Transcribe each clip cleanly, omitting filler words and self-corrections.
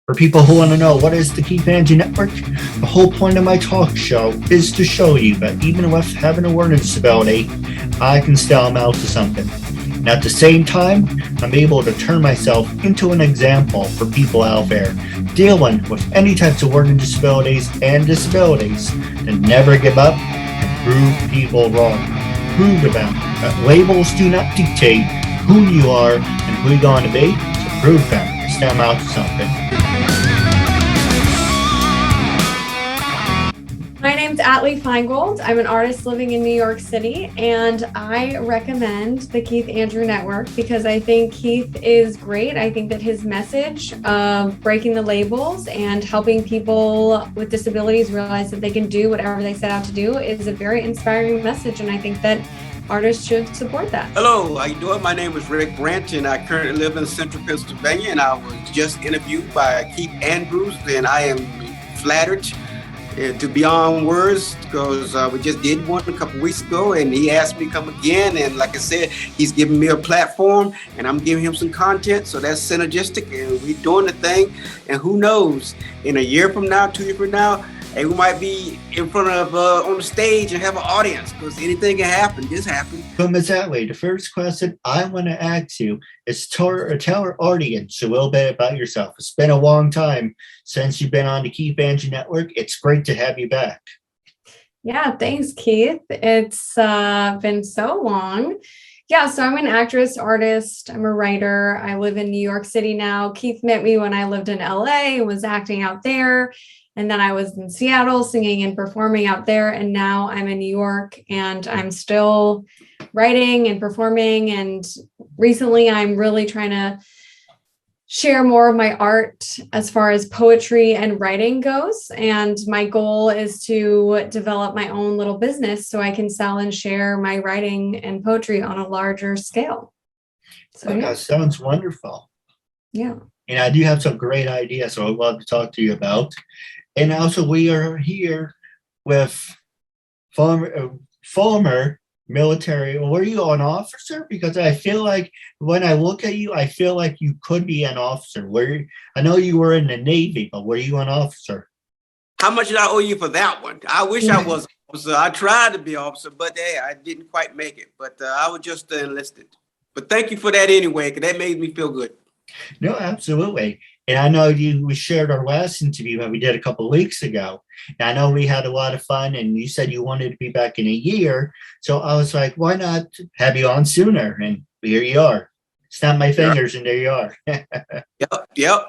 For people who want to know what is the Keith Andrew Network, the whole point of my talk show is to show you that even with having a learning disability, I can still amount to something. And at the same time, I'm able to turn myself into an example for people out there dealing with any types of learning disabilities and disabilities to never give up and prove people wrong. Prove to them that labels do not dictate who you are and who you're going to be, so prove them and stand out to something. My name's Atlee Feingold. I'm an artist living in New York City, and I recommend the Keith Andrew Network because I think Keith is great. I think that his message of breaking the labels and helping people with disabilities realize that they can do whatever they set out to do is a very inspiring message, and I think that artists should support that. Hello, how you doing? My name is Rick Branch, and I currently live in central Pennsylvania, and I was just interviewed by Keith Andrews, and I am flattered to beyond words because we just did one a couple weeks ago, and he asked me to come again, and like I said, he's giving me a platform and I'm giving him some content, so that's synergistic, and we're doing the thing. And who knows, in a year from now, 2 years from now, hey, we might be in front of on the stage and have an audience, because anything can happen. This happened. So Ms. Atlee, the first question I want to ask you is tell our audience a little bit about yourself. It's been a long time since you've been on the Keith Andrew Network. It's great to have you back. Yeah, thanks, Keith. It's been so long. Yeah, so I'm an actress, artist. I'm a writer. I live in New York City now. Keith met me when I lived in LA and was acting out there. And then I was in Seattle singing and performing out there. And now I'm in New York and I'm still writing and performing. And recently I'm really trying to share more of my art as far as poetry and writing goes. And my goal is to develop my own little business so I can sell and share my writing and poetry on a larger scale. So That sounds wonderful. Yeah. And I do have some great ideas, so I'd love to talk to you about. And also, we are here with former military. Were you an officer? Because I feel like when I look at you, I feel like you could be an officer. I know you were in the Navy, but were you an officer? How much did I owe you for that one? I wish I was an officer. I tried to be an officer, but hey, I didn't quite make it. But I was just enlisted. But thank you for that anyway, because that made me feel good. No, absolutely. And I know we shared our last interview that we did a couple of weeks ago. And I know we had a lot of fun, and you said you wanted to be back in a year. So I was like, why not have you on sooner? And here you are. Snap my fingers, and there you are. Yep.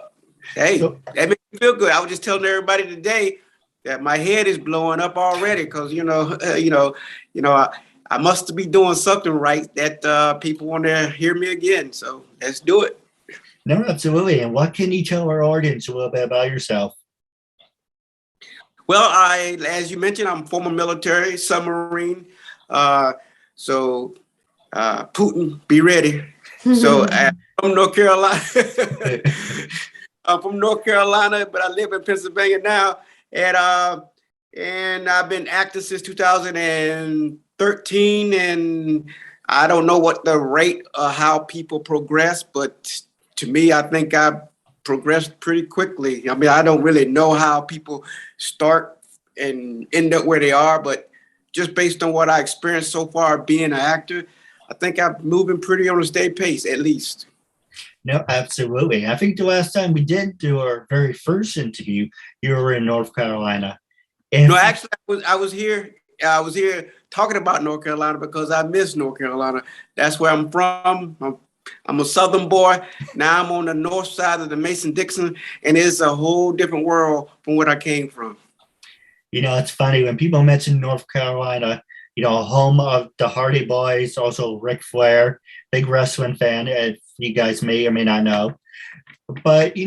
Hey, that made me feel good. I was just telling everybody today that my head is blowing up already because I must be doing something right that people want to hear me again. So let's do it. No, absolutely. And what can you tell our audience a little bit about yourself? Well, as you mentioned, I'm former military, submarine. So Putin, be ready. So I'm from North Carolina. I'm from North Carolina, but I live in Pennsylvania now. And I've been acting since 2013. And I don't know what the rate of how people progress, but to me, I think I progressed pretty quickly. I mean, I don't really know how people start and end up where they are, but just based on what I experienced so far being an actor, I think I'm moving pretty on a steady pace, at least. No, absolutely. I think the last time we did do our very first interview, you were in North Carolina. And no, actually, I was here talking about North Carolina because I miss North Carolina. That's where I'm from. I'm a Southern boy. Now I'm on the north side of the Mason-Dixon, and it's a whole different world from where I came from. It's funny when people mention North Carolina, home of the Hardy Boys, also Ric Flair, big wrestling fan, if you guys may or may not know. But, a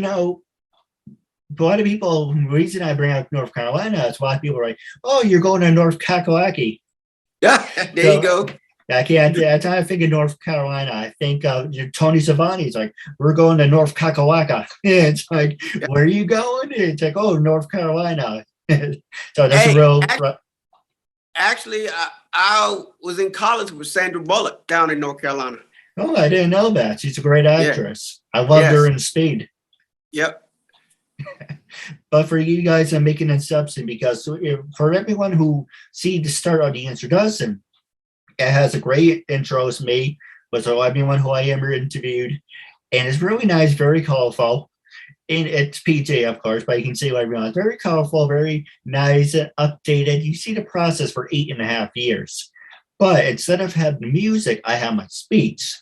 lot of people, the reason I bring up North Carolina is a lot of people are like, oh, you're going to North Kakalaki. Yeah, there you go. I can't. Every time I think of North Carolina, I think of Tony Savani's like, we're going to North Kakalaka. It's like, where are you going? It's like, oh, North Carolina. So that's a real. Actually, I was in college with Sandra Bullock down in North Carolina. Oh, I didn't know that. She's a great actress. Yeah. I loved her in Speed. Yep. But for you guys, I'm making an exception because for everyone who see the start of the introduction, it has a great intro as me, with everyone who I ever interviewed. And it's really nice, very colorful. And it's PG, of course, but you can see everyone. It's very colorful, very nice and updated. You see the process for 8.5 years. But instead of having the music, I have my speech.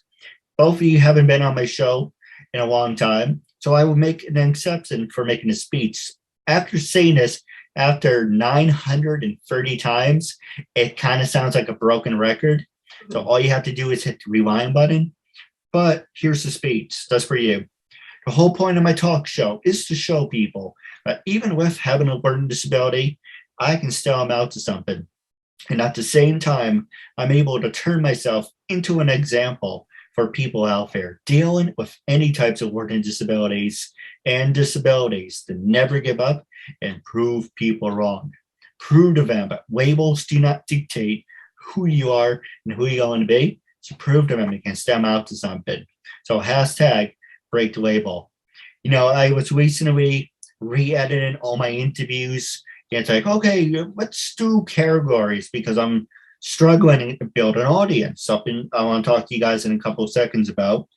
Both of you haven't been on my show in a long time, so I will make an exception for making a speech. After saying this, after 930 times, it kind of sounds like a broken record. So all you have to do is hit the rewind button. But here's the speech, that's for you. The whole point of my talk show is to show people that even with having a learning disability, I can still amount to something. And at the same time, I'm able to turn myself into an example for people out there dealing with any types of learning disabilities and disabilities to never give up and prove people wrong. Prove to them that labels do not dictate who you are and who you're going to be. So prove to them you can stem out to something. So hashtag break the label. You know, I was recently re-editing all my interviews. And it's like, okay, let's do categories because I'm struggling to build an audience. Something I want to talk to you guys in a couple of seconds about.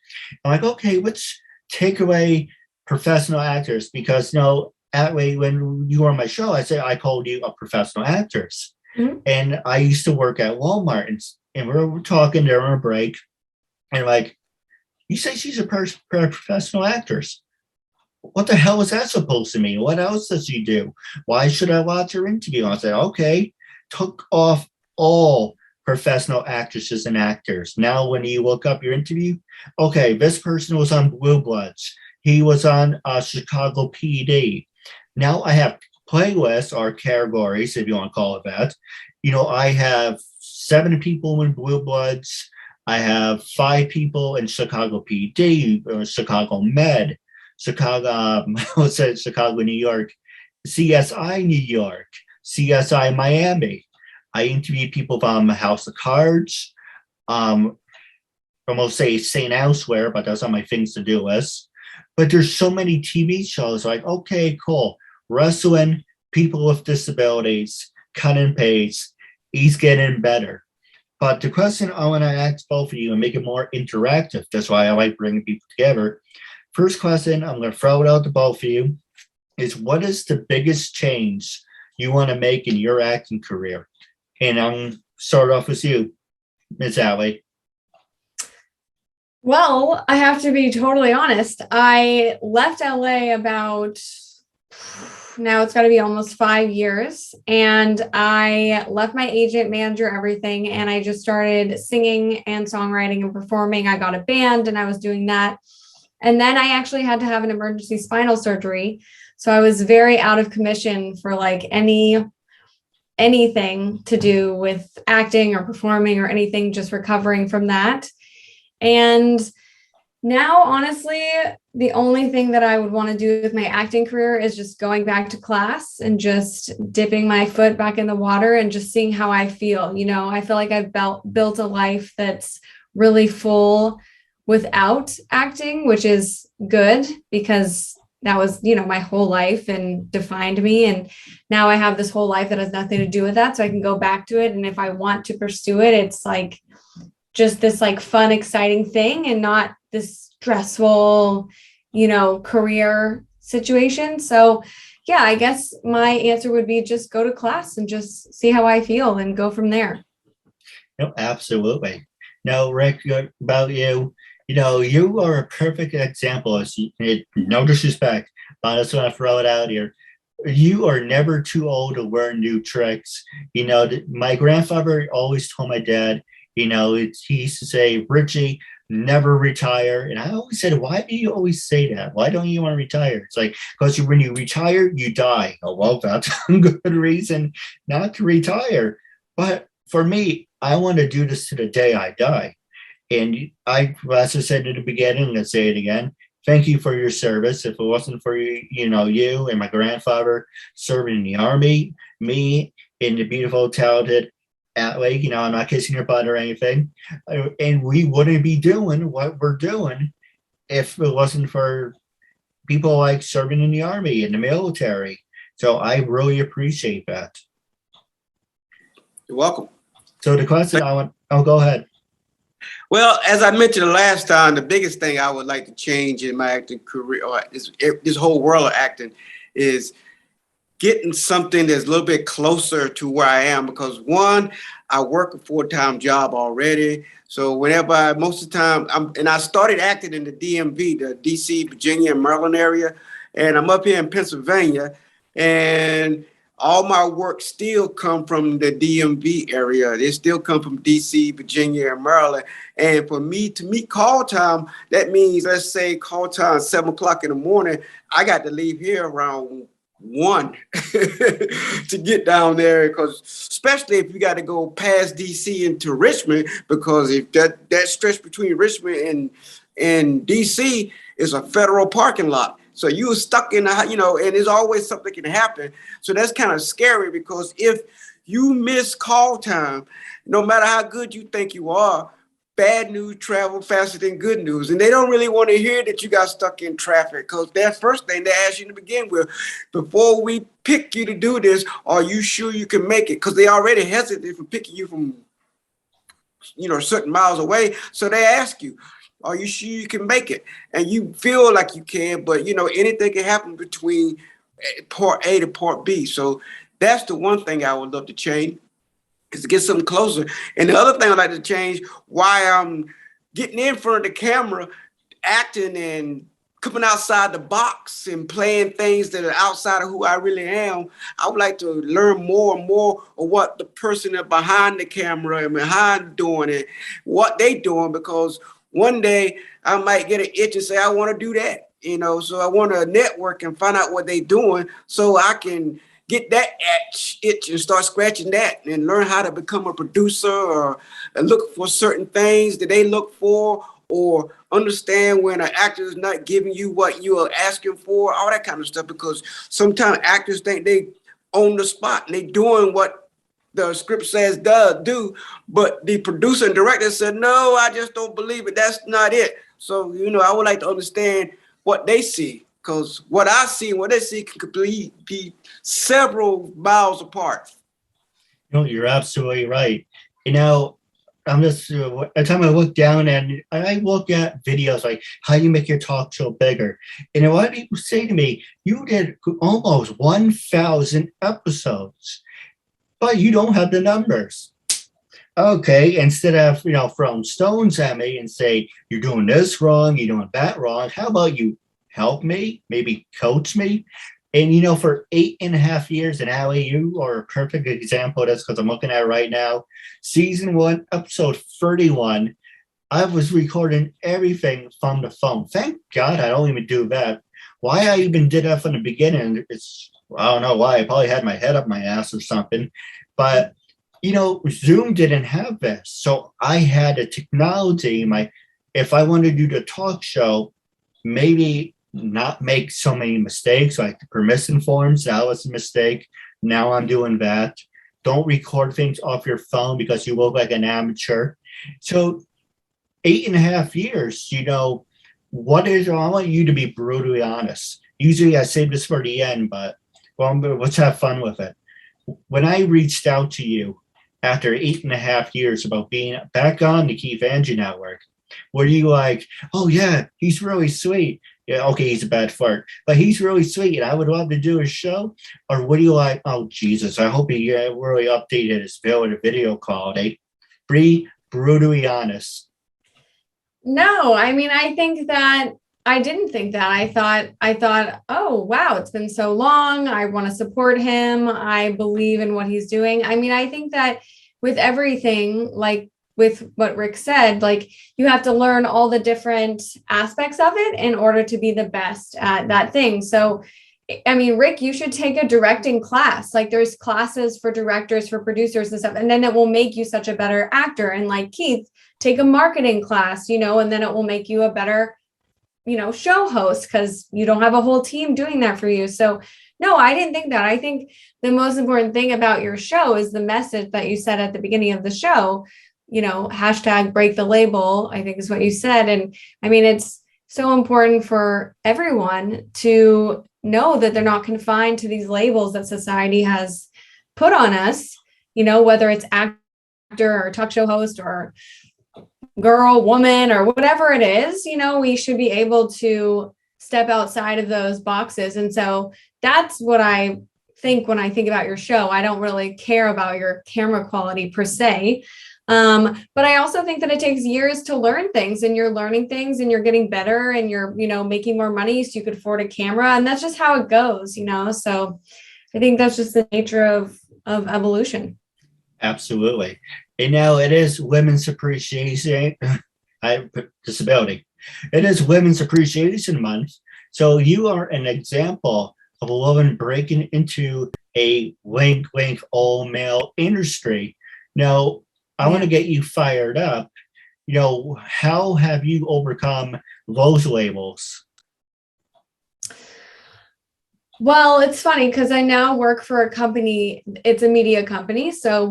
I'm like, okay, let's take away professional actors because, you know, Atlee, when you were on my show, I called you a professional actress. Mm-hmm. And I used to work at Walmart and we were talking there on a break. And like, you say she's a professional actress. What the hell is that supposed to mean? What else does she do? Why should I watch her interview? I said, okay, took off all professional actresses and actors. Now, when you look up your interview, okay, this person was on Blue Bloods. He was on Chicago PD. Now I have playlists or categories, if you want to call it that. You know, I have 7 people in Blue Bloods. I have 5 people in Chicago PD, Chicago Med, Chicago, Chicago, New York, CSI New York, CSI Miami. I interviewed people from House of Cards, almost say St. Elsewhere, but that's on my things to do list. But there's so many TV shows like, okay, cool. Wrestling, people with disabilities, cut and paste, he's getting better. But the question I want to ask both of you and make it more interactive, that's why I like bringing people together. First question, I'm going to throw it out to both of you, is what is the biggest change you want to make in your acting career? And I'm start off with you, Ms. Atlee. Well, I have to be totally honest. I left LA about, now it's got to be almost 5 years. And I left my agent, manager, everything. And I just started singing and songwriting and performing. I got a band and I was doing that. And then I actually had to have an emergency spinal surgery. So I was very out of commission for like anything to do with acting or performing or anything, just recovering from that. And now, honestly, the only thing that I would want to do with my acting career is just going back to class and just dipping my foot back in the water and just seeing how I feel. You know, I feel like I've built a life that's really full without acting, which is good because that was, you know, my whole life and defined me. And now I have this whole life that has nothing to do with that. So I can go back to it. And if I want to pursue it, it's like just this like fun, exciting thing and not this stressful, you know, career situation. So yeah, I guess my answer would be just go to class and just see how I feel and go from there. No, absolutely. Now, Rick, about you, you know, you are a perfect example. No disrespect, but I just want to throw it out here. You are never too old to learn new tricks. You know, my grandfather always told my dad, you know, he used to say, Richie, never retire. And I always said, why do you always say that? Why don't you want to retire? It's like, because when you retire, you die. Oh, well, that's a good reason not to retire. But for me, I want to do this to the day I die. And as I said at the beginning, let's say it again. Thank you for your service. If it wasn't for you and my grandfather serving in the Army, me and the beautiful, talented Atlee, you know, I'm not kissing your butt or anything. And we wouldn't be doing what we're doing if it wasn't for people like serving in the Army, in the military. So I really appreciate that. You're welcome. So the question go ahead. Well, as I mentioned the last time, the biggest thing I would like to change in my acting career, or this whole world of acting, is getting something that's a little bit closer to where I am. Because one, I work a full-time job already. So whenever most of the time, I started acting in the DMV, the DC, Virginia, and Maryland area. And I'm up here in Pennsylvania. And all my work still come from the DMV area. They still come from DC, Virginia, and Maryland. And for me to meet call time, that means, let's say call time 7 o'clock in the morning, I got to leave here around 1 to get down there, because especially if you got to go past DC into Richmond, because if that stretch between Richmond and DC is a federal parking lot. So you were stuck in, and there's always something can happen. So that's kind of scary, because if you miss call time, no matter how good you think you are, bad news travel faster than good news. And they don't really want to hear that you got stuck in traffic, because that first thing they ask you to begin with, before we pick you to do this, are you sure you can make it? Because they already hesitate from picking you from, certain miles away. So they ask you, are you sure you can make it? And you feel like you can, but anything can happen between part A to part B. So that's the one thing I would love to change, is to get something closer. And the other thing I'd like to change, why I'm getting in front of the camera, acting and coming outside the box and playing things that are outside of who I really am. I would like to learn more and more of what the person behind the camera and behind doing it, what they doing, because one day I might get an itch and say, I want to do that, so I want to network and find out what they're doing, so I can get that itch and start scratching that and learn how to become a producer, or look for certain things that they look for, or understand when an actor is not giving you what you are asking for, all that kind of stuff. Because sometimes actors think they own the spot and they doing what the script says do, but the producer and director said, no, I just don't believe it. That's not it. So, I would like to understand what they see, because what I see and what they see can be several miles apart. You're absolutely right. I'm just, every time I look down and I look at videos like how you make your talk show bigger, and a lot of people say to me, you did almost 1,000 episodes, but you don't have the numbers. Okay, instead of, throwing stones at me and say, you're doing this wrong, you're doing that wrong, how about you help me, maybe coach me? And, for 8.5 years, and Atlee, you are a perfect example of this, because I'm looking at it right now. Season 1, episode 31, I was recording everything from the phone. Thank God I don't even do that. Why I even did that from the beginning, I don't know why. I probably had my head up my ass or something. But, Zoom didn't have this. So I had the technology. If I wanted to do the talk show, maybe not make so many mistakes, like the permission forms, that was a mistake. Now I'm doing that. Don't record things off your phone because you look like an amateur. So 8.5 years, I want you to be brutally honest. Usually I save this for the end, but let's have fun with it. When I reached out to you after 8.5 years about being back on the Keith Andrew Network, were you like, oh yeah, he's really sweet? Yeah, okay, he's a bad fart, but he's really sweet, and I would love to do his show? Or what do you like, oh Jesus, I hope he really updated his video quality? Be brutally honest. No, I mean, I didn't think that. I thought, oh, wow, it's been so long. I want to support him. I believe in what he's doing. I mean, I think that with everything, like with what Rick said, like you have to learn all the different aspects of it in order to be the best at that thing. So, I mean, Rick, you should take a directing class. Like there's classes for directors, for producers and stuff, and then it will make you such a better actor. And like Keith, take a marketing class, and then it will make you a better, show host, because you don't have a whole team doing that for you. So no, I didn't think that. I think the most important thing about your show is the message that you said at the beginning of the show, hashtag break the label, I think is what you said. And I mean, so important for everyone to know that they're not confined to these labels that society has put on us, whether it's actor or talk show host or girl, woman, or whatever it is, we should be able to step outside of those boxes. And so that's what I think when I think about your show. I don't really care about your camera quality per se. But I also think that it takes years to learn things, and you're learning things and you're getting better and you're, making more money so you could afford a camera. And that's just how it goes, So I think that's just the nature of evolution. Absolutely. And now it is Women's Appreciation Disability. It is Women's Appreciation Month. So you are an example of a woman breaking into a wink, wink, all male industry. Now, I want to get you fired up. How have you overcome those labels? Well, it's funny because I now work for a company. It's a media company. So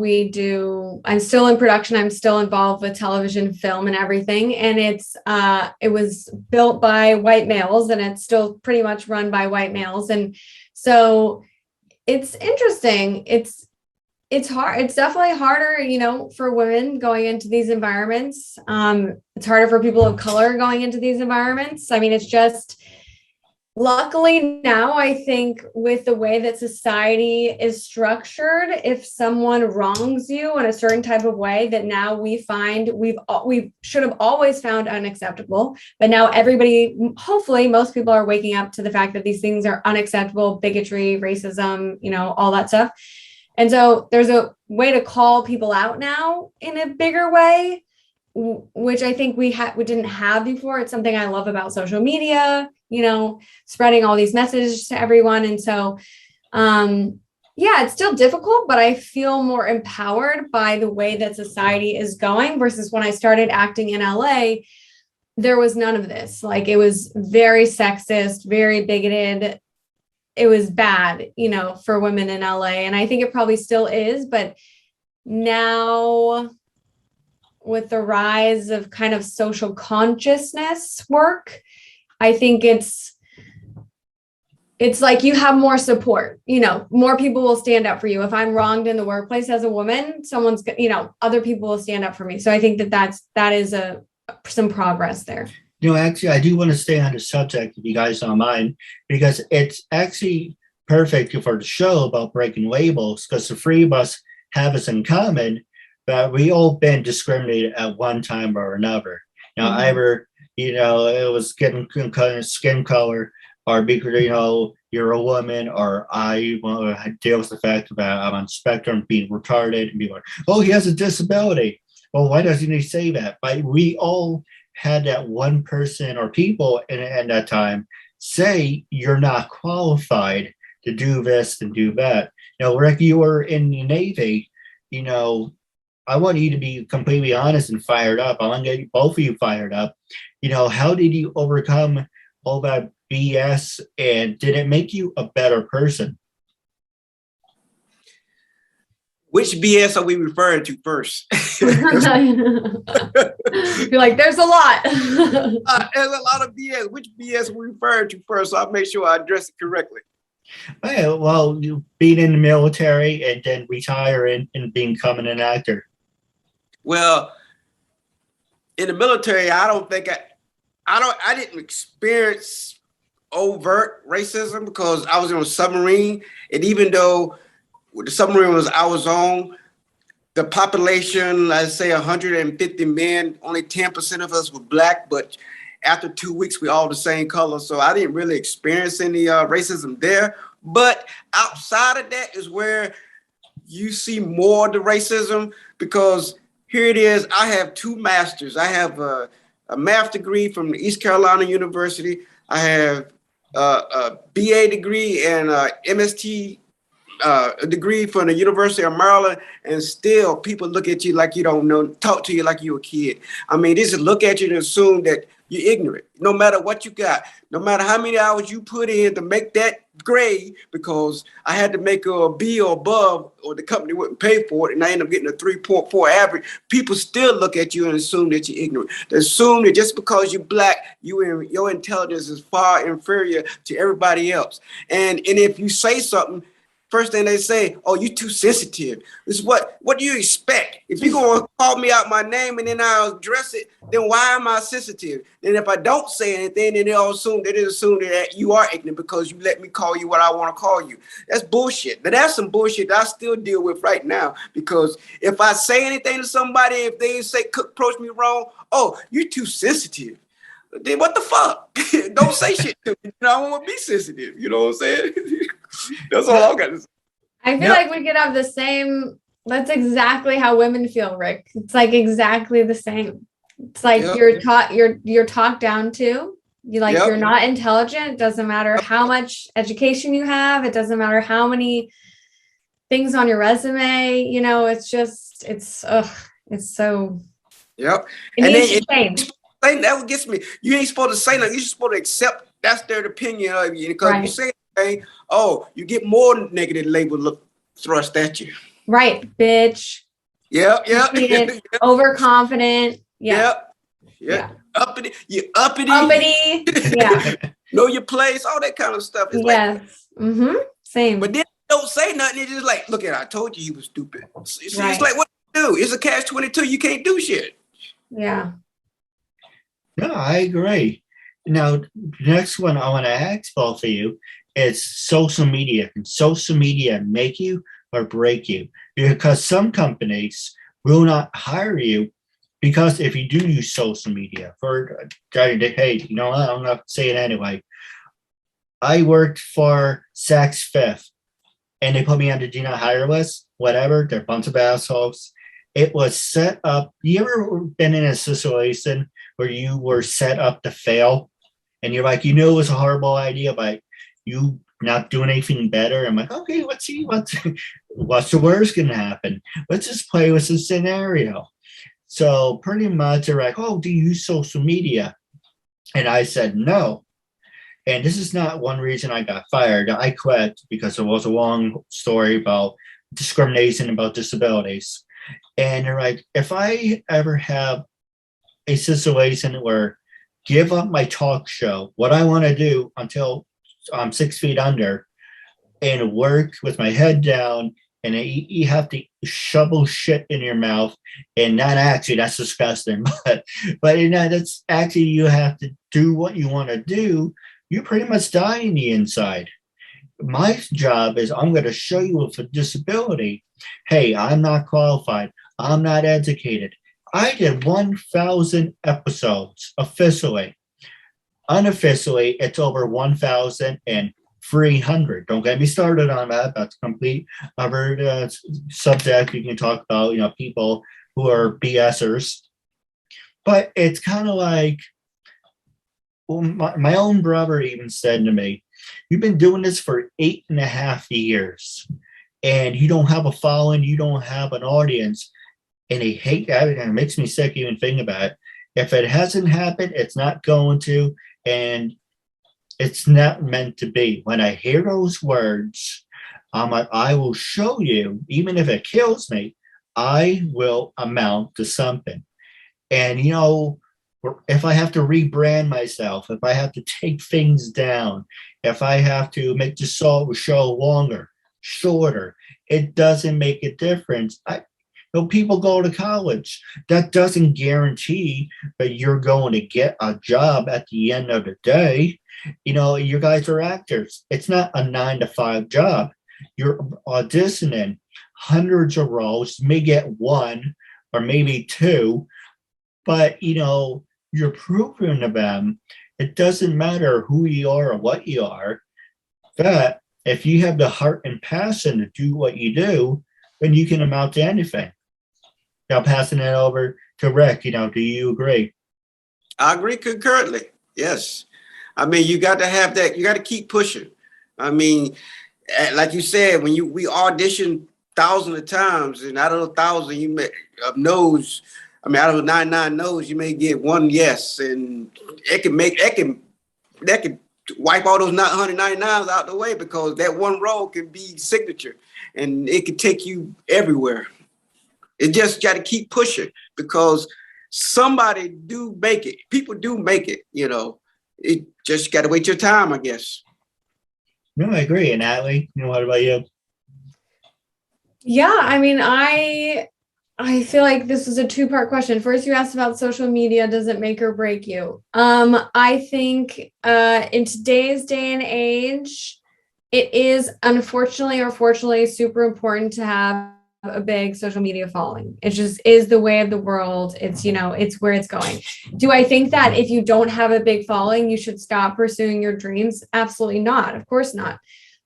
I'm still in production. I'm still involved with television, film, and everything. And it was built by white males, and it's still pretty much run by white males. And so it's interesting. It's hard. It's definitely harder, for women going into these environments. It's harder for people of color going into these environments. I mean, it's just, luckily now, I think with the way that society is structured, if someone wrongs you in a certain type of way that now we should have always found unacceptable, but now everybody, hopefully most people are waking up to the fact that these things are unacceptable, bigotry, racism, all that stuff. And so there's a way to call people out now in a bigger way, which I think we didn't have before. It's something I love about social media, spreading all these messages to everyone. And so, it's still difficult, but I feel more empowered by the way that society is going versus when I started acting in LA, there was none of this. Like, it was very sexist, very bigoted. It was bad, for women in LA. And I think it probably still is, but now with the rise of kind of social consciousness work, I think it's like you have more support, more people will stand up for you. If I'm wronged in the workplace as a woman, other people will stand up for me. So I think that is some progress there. Actually, I do want to stay on the subject, if you guys don't mind, because it's actually perfect for the show about breaking labels, because the three of us have this in common, that we all been discriminated at one time or another. Now, either, it was skin color, or because, you're a woman, or I deal with the fact that I'm on spectrum, being retarded, and be like, oh, he has a disability. Well, why doesn't he say that? But we all had that one person or people in that time say you're not qualified to do this and do that. Rick, you were in the Navy. I want you to be completely honest and fired up. I want to get both of you fired up. How did you overcome all that BS, and did it make you a better person? Which BS are we referring to first? You're like, there's a lot. There's a lot of BS. Which BS are we referring to first? So I'll make sure I address it correctly. Well, you being in the military and then retiring and becoming an actor. Well, in the military, I didn't experience overt racism because I was on a submarine, and even though the submarine I was on, the population, let's say 150 men, only 10% of us were Black, but after 2 weeks, we all the same color. So I didn't really experience any racism there. But outside of that is where you see more of the racism, because here it is. I have 2 masters. I have a math degree from East Carolina University. I have a BA degree and a MST a degree from the University of Maryland, and still people look at you like you don't know, talk to you like you a kid. I mean, they just look at you and assume that you're ignorant, no matter what you got, no matter how many hours you put in to make that grade because I had to make a B or above, or the company wouldn't pay for it, and I ended up getting a 3.4 average. People still look at you and assume that you're ignorant. They assume that just because you're black, your intelligence is far inferior to everybody else. And if you say something, first thing they say, "Oh, you too sensitive." This is what do you expect? If you're going to call me out my name and then I'll address it, then why am I sensitive? And if I don't say anything, then they'll assume that you are ignorant because you let me call you what I want to call you. That's bullshit. But that's some bullshit that I still deal with right now, because if I say anything to somebody, if they approach me wrong, "Oh, you're too sensitive." Then what the fuck? Don't say shit to me. I don't want to be sensitive. You know what I'm saying? That's all I got to say. I feel like we could have the same. That's exactly how women feel, Rick. It's like exactly the same. It's like you're talked down to. You're not intelligent. It doesn't matter how much education you have. It doesn't matter how many things on your resume. It's so. Yep. It needs to change. That what gets me. You ain't supposed to say nothing. You're supposed to accept that's their opinion of you. Because you say anything, you get more negative label thrust at you. Right, bitch. Yep. Overconfident. Yep. Uppity. You uppity. Yeah. Know your place. All that kind of stuff. It's Same. But then don't say nothing. It's just like, look at it. I told you he was stupid. See, it's like, what do you do? It's a catch-22. You can't do shit. Yeah. No, I agree. Now, the next one I want to ask both of you is social media. Can social media make you or break you? Because some companies will not hire you because if you do use social media for, hey, you know what? I'm not saying it anyway. I worked for Saks Fifth and they put me on the do not hire list, whatever. They're a bunch of assholes. It was set up. You ever been in a situation where you were set up to fail and you're like, it was a horrible idea, but you not doing anything better? I'm like, okay, let's see what's the worst can happen. Let's just play with the scenario. So pretty much they're like, oh, do you use social media? And I said, no. And this is not one reason I got fired. I quit because it was a long story about discrimination about disabilities. And they're like, if I ever have a situation where give up my talk show, what I want to do until I'm 6 feet under and work with my head down, and you have to shovel shit in your mouth, and not actually, that's disgusting, but that's actually, you have to do what you want to do. You pretty much die in the inside. My job is I'm going to show you with a disability, hey, I'm not qualified. I'm not educated. I did 1,000 episodes officially. Unofficially, it's over 1,300. Don't get me started on that. That's a complete other subject. You can talk about, people who are BSers. But it's kind of like, well, my own brother even said to me, you've been doing this for 8.5 years, and you don't have a following, you don't have an audience. And I hate that, and it makes me sick even thinking about it. If it hasn't happened, it's not going to, and it's not meant to be. When I hear those words, I'm like, I will show you, even if it kills me, I will amount to something. And, if I have to rebrand myself, if I have to take things down, if I have to make the show longer, shorter, it doesn't make a difference. People go to college. That doesn't guarantee that you're going to get a job at the end of the day. You guys are actors. It's not a 9-to-5 job. You're auditioning hundreds of roles, you may get one or maybe two, but you're proving to them it doesn't matter who you are or what you are, that if you have the heart and passion to do what you do, then you can amount to anything. Now, passing it over to Rick, do you agree? I agree concurrently. Yes. I mean, you got to have that. You got to keep pushing. I mean, like you said, when we audition thousands of times, and out of the 1,000, you may no's. I mean, out of the 99 no's, you may get one yes, and that can wipe all those 199s out the way, because that one role can be signature and it can take you everywhere. It just got to keep pushing, because somebody do make it. People do make it, you know. It just got to wait your time, I guess. No, I agree. And Atlee, what about you? Yeah, I mean, I feel like this is a two-part question. First, you asked about social media. Does it make or break you? I think in today's day and age, it is unfortunately or fortunately super important to have a big social media following. It just is the way of the world. It's, it's where it's going. Do I think that if you don't have a big following, you should stop pursuing your dreams? Absolutely not. Of course not.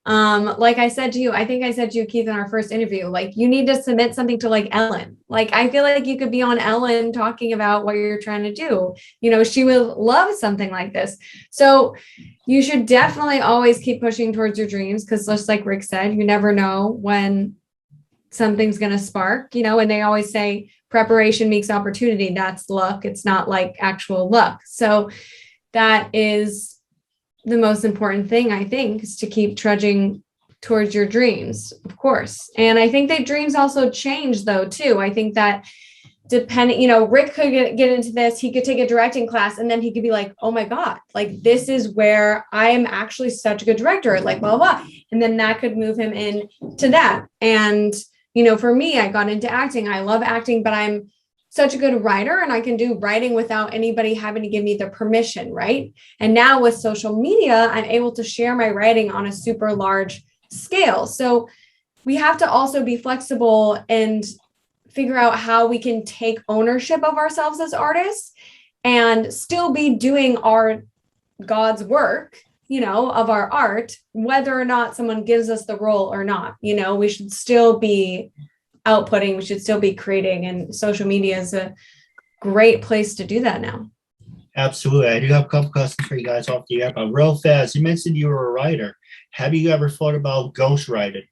Like I said to you, I think I said to you, Keith, in our first interview, like, you need to submit something to like Ellen. Like, I feel like you could be on Ellen talking about what you're trying to do. She would love something like this. So you should definitely always keep pushing towards your dreams, because just like Rick said, you never know when something's going to spark, and they always say preparation makes opportunity. That's luck. It's not like actual luck. So that is the most important thing, I think, is to keep trudging towards your dreams, of course. And I think that dreams also change, though, too. I think that depending, Rick could get into this, he could take a directing class, and then he could be like, oh my God, like, this is where I am actually such a good director, like, blah, blah, blah. And then that could move him into that. And, for me, I got into acting. I love acting, but I'm such a good writer, and I can do writing without anybody having to give me the permission, right? And now with social media, I'm able to share my writing on a super large scale. So we have to also be flexible and figure out how we can take ownership of ourselves as artists and still be doing our God's work, of our art, whether or not someone gives us the role or not. We should still be outputting, we should still be creating, and social media is a great place to do that now. Absolutely. I do have a couple questions for you guys off the air, but real fast, you mentioned you were a writer. Have you ever thought about ghostwriting?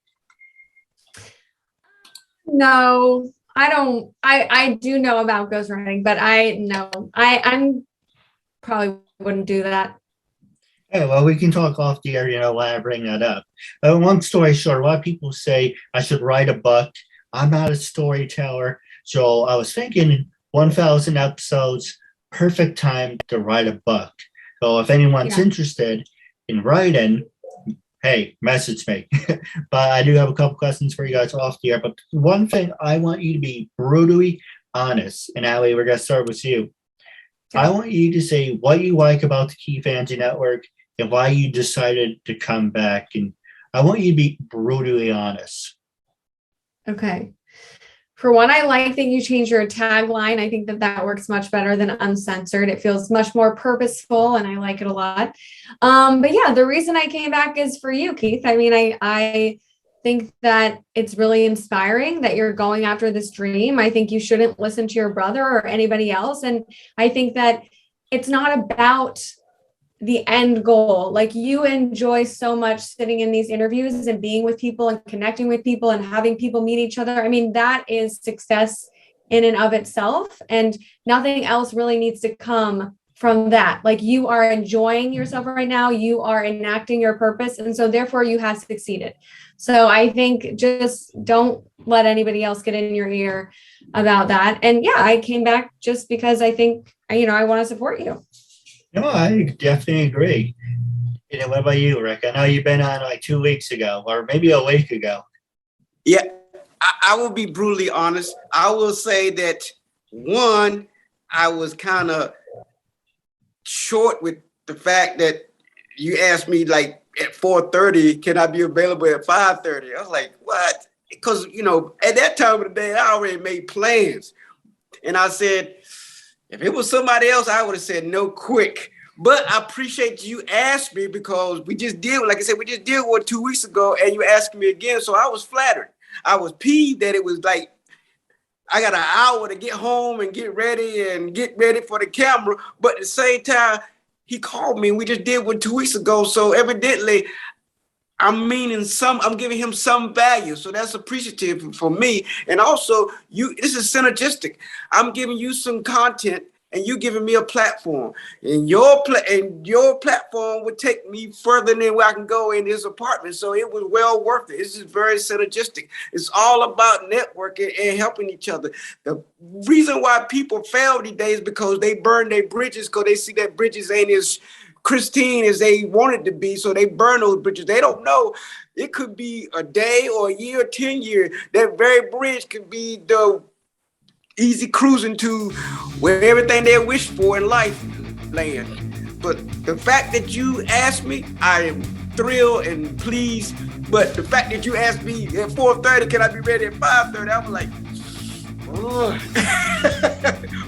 No, I don't. I do know about ghostwriting, but I'm probably wouldn't do that. Hey, well, we can talk off the air, why I bring that up. Long story short, a lot of people say I should write a book. I'm not a storyteller. So I was thinking 1,000 episodes, perfect time to write a book. So if anyone's interested in writing, hey, message me. But I do have a couple questions for you guys off the air. But one thing, I want you to be brutally honest. And Atlee, we're going to start with you. Okay. I want you to say what you like about the Keith Andrew Network and why you decided to come back. And I want you to be brutally honest. Okay. For one, I like that you changed your tagline. I think that works much better than uncensored. It feels much more purposeful, and I like it a lot. But yeah, the reason I came back is for you, Keith. I mean, I think that it's really inspiring that you're going after this dream. I think you shouldn't listen to your brother or anybody else. And I think that it's not about the end goal. Like, you enjoy so much sitting in these interviews and being with people and connecting with people and having people meet each other. I mean, that is success in and of itself, and nothing else really needs to come from that. Like, you are enjoying yourself right now. You are enacting your purpose. And so therefore you have succeeded. So I think just don't let anybody else get in your ear about that. And yeah, I came back just because I think, I want to support you. No, I definitely agree. What about you, Rick? I know you've been on like 2 weeks ago, or maybe a week ago. Yeah, I will be brutally honest. I will say that, one, I was kind of short with the fact that you asked me like at 4:30, can I be available at 5:30? I was like, what? Because, at that time of the day, I already made plans. And I said, if it was somebody else, I would have said no quick. But I appreciate you asked me, because we just did, like I said, we just did one 2 weeks ago, and you asked me again. So I was flattered. I was peeved that it was like, I got an hour to get home and get ready for the camera. But at the same time, he called me and we just did one 2 weeks ago. So evidently, I'm giving him some value. So that's appreciative for me. And also, this is synergistic. I'm giving you some content and you giving me a platform, and your platform would take me further than where I can go in this apartment. So it was well worth it. It's just very synergistic. It's all about networking and helping each other. The reason why people fail these days is because they burn their bridges, because they see that bridges ain't as pristine as they want it to be. So they burn those bridges. They don't know. It could be a day or a year or 10 years. That very bridge could be the easy cruising to where everything they wish for in life land. But the fact that you asked me, I am thrilled and pleased. But the fact that you asked me at 4:30, can I be ready at 5:30? I was like, oh.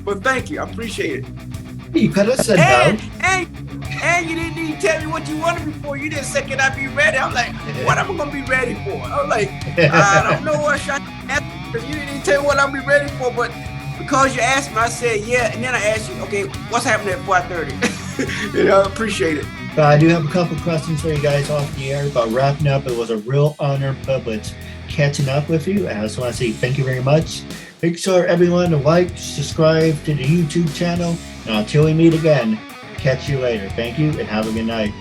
But thank you, I appreciate it. You could have said no. And you didn't even tell me what you wanted me for. You just said, can I be ready? I'm like, what am I gonna be ready for? I'm like, I don't know what I asked. You didn't even tell me what I'm be ready for, but because you asked me, I said yeah, and then I asked you, okay, what's happening at 4:30? You know, I appreciate it. But I do have a couple questions for you guys off the air. But wrapping up, it was a real honor and privilege catching up with you. I just want to say thank you very much. Make sure everyone to like, subscribe to the YouTube channel, and until we meet again, catch you later. Thank you and have a good night.